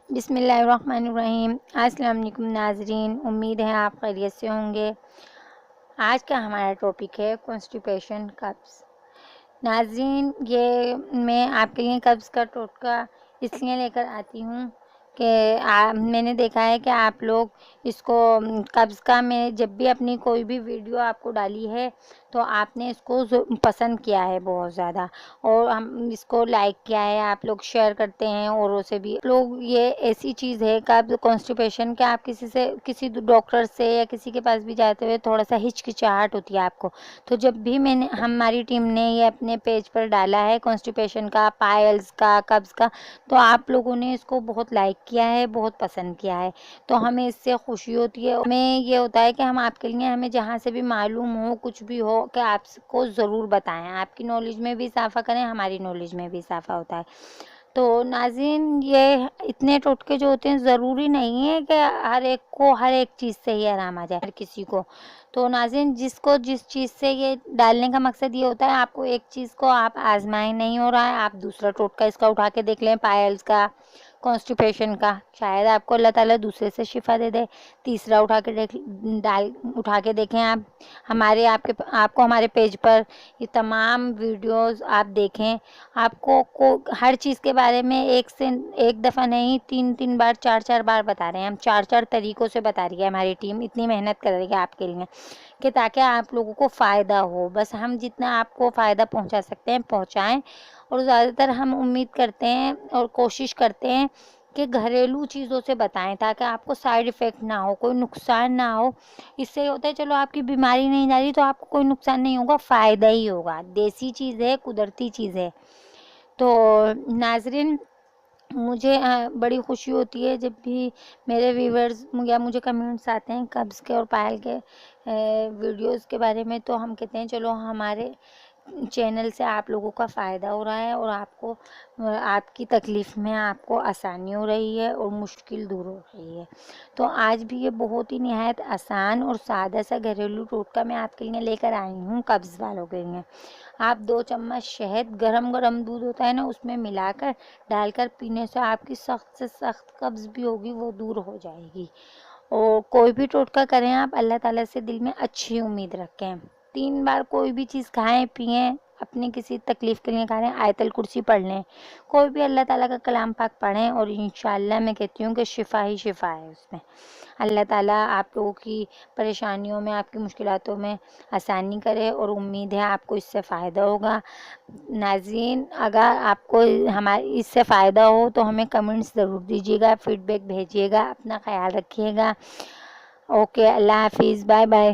بسم اللہ الرحمن الرحیم۔ السلام علیکم ناظرین، امید ہے آپ خیریت سے ہوں گے۔ آج کا ہمارا ٹاپک ہے کانسٹیپیشن، قبض۔ ناظرین، یہ میں آپ کے لیے قبض کا ٹوٹکا اس لیے لے کر آتی ہوں کہ میں نے دیکھا ہے کہ آپ لوگ اس کو قبض کا، میں جب بھی اپنی کوئی بھی ویڈیو آپ کو ڈالی ہے تو آپ نے اس کو پسند کیا ہے بہت زیادہ، اور ہم اس کو لائک کیا ہے، آپ لوگ شیئر کرتے ہیں اوروں سے بھی لوگ۔ یہ ایسی چیز ہے قبض کانسٹیپیشن کہ آپ کسی ڈاکٹر سے یا کسی کے پاس بھی جاتے ہوئے تھوڑا سا ہچکچاہٹ ہوتی ہے آپ کو، تو جب بھی ہماری ٹیم نے یہ اپنے پیج پر ڈالا ہے کانسٹیپیشن کا، پائلز کا، قبض کا، تو آپ لوگوں نے اس کو بہت لائک کیا ہے، بہت پسند کیا ہے، تو ہمیں اس سے خوشی ہوتی ہے۔ ہمیں یہ ہوتا ہے کہ ہم آپ کے لیے، ہمیں جہاں سے بھی معلوم ہو، کچھ بھی ہو، کہ آپ کو ضرور بتائیں۔ آپ کی نالج میں بھی اضافہ کریں، ہماری نالج میں بھی اضافہ ہوتا ہے۔ تو ناظرین، یہ اتنے ٹوٹکے جو ہوتے ہیں، ضروری نہیں ہے کہ ہر ایک کو ہر ایک چیز سے ہی آرام آ جائے، ہر کسی کو۔ تو ناظرین، جس کو جس چیز سے یہ ڈالنے کا مقصد یہ ہوتا ہے، آپ کو ایک چیز کو آپ آزمائیں، نہیں ہو رہا ہے، آپ دوسرا ٹوٹکا اس کا اٹھا کے دیکھ لیں، پائلز کا، کانسٹیپیشن کا، شاید آپ کو اللہ تعالیٰ دوسرے سے شفا دے دے۔ تیسرا اٹھا کے دیکھیں آپ کو ہمارے پیج پر یہ تمام ویڈیوز آپ دیکھیں۔ آپ کو ہر چیز کے بارے میں ایک دفعہ نہیں، تین بار، چار بار بتا رہے ہیں ہم، چار طریقوں سے بتا رہی ہے ہماری ٹیم، اتنی محنت کر رہی ہے آپ کے لیے کہ تاکہ آپ لوگوں کو فائدہ ہو۔ بس ہم جتنا آپ کو فائدہ پہنچا سکتے ہیں پہنچائیں، اور زیادہ تر ہم امید کرتے ہیں اور کوشش کرتے ہیں کہ گھریلو چیزوں سے بتائیں تاکہ آپ کو سائیڈ ایفیکٹ نہ ہو، کوئی نقصان نہ ہو۔ اس سے ہوتا ہے چلو آپ کی بیماری نہیں جا رہی تو آپ کو کوئی نقصان نہیں ہوگا، فائدہ ہی ہوگا۔ دیسی چیز ہے، قدرتی چیز ہے۔ تو ناظرین، مجھے بڑی خوشی ہوتی ہے جب بھی میرے ویورز یا مجھے کمنٹس آتے ہیں قبض کے اور پائل کے ویڈیوز کے بارے میں، تو ہم کہتے ہیں چلو ہمارے چینل سے آپ لوگوں کا فائدہ ہو رہا ہے، اور آپ کی تکلیف میں آپ کو آسانی ہو رہی ہے اور مشکل دور ہو رہی ہے۔ تو آج بھی یہ بہت ہی نہایت آسان اور سادہ سا گھریلو ٹوٹکا میں آپ کے لیے لے کر آئی ہوں قبض والوں کے لیے۔ آپ 2 چمچ شہد، گرم دودھ ہوتا ہے نا، اس میں ملا کر ڈال کر پینے سے آپ کی سخت سے سخت قبض بھی ہوگی، وہ دور ہو جائے گی۔ اور کوئی بھی ٹوٹکا کریں آپ، اللہ تعالیٰ سے دل میں اچھی امید رکھیں۔ 3 بار کوئی بھی چیز کھائیں پئیں، اپنی کسی تکلیف کے لیے کھا رہے ہیں، آیت الکرسی پڑھ لیں، کوئی بھی اللہ تعالیٰ کا کلام پاک پڑھیں، اور انشاءاللہ میں کہتی ہوں کہ شفا ہی شفا ہے اس میں۔ اللہ تعالیٰ آپ لوگوں کی پریشانیوں میں، آپ کی مشکلاتوں میں آسانی کرے، اور امید ہے آپ کو اس سے فائدہ ہوگا۔ ناظرین، اگر آپ کو ہماری اس سے فائدہ ہو تو ہمیں کمنٹس ضرور دیجیے گا، فیڈ بیک بھیجیے گا، اپنا خیال رکھیے گا۔ اوکے، اللہ حافظ، بائے بائے۔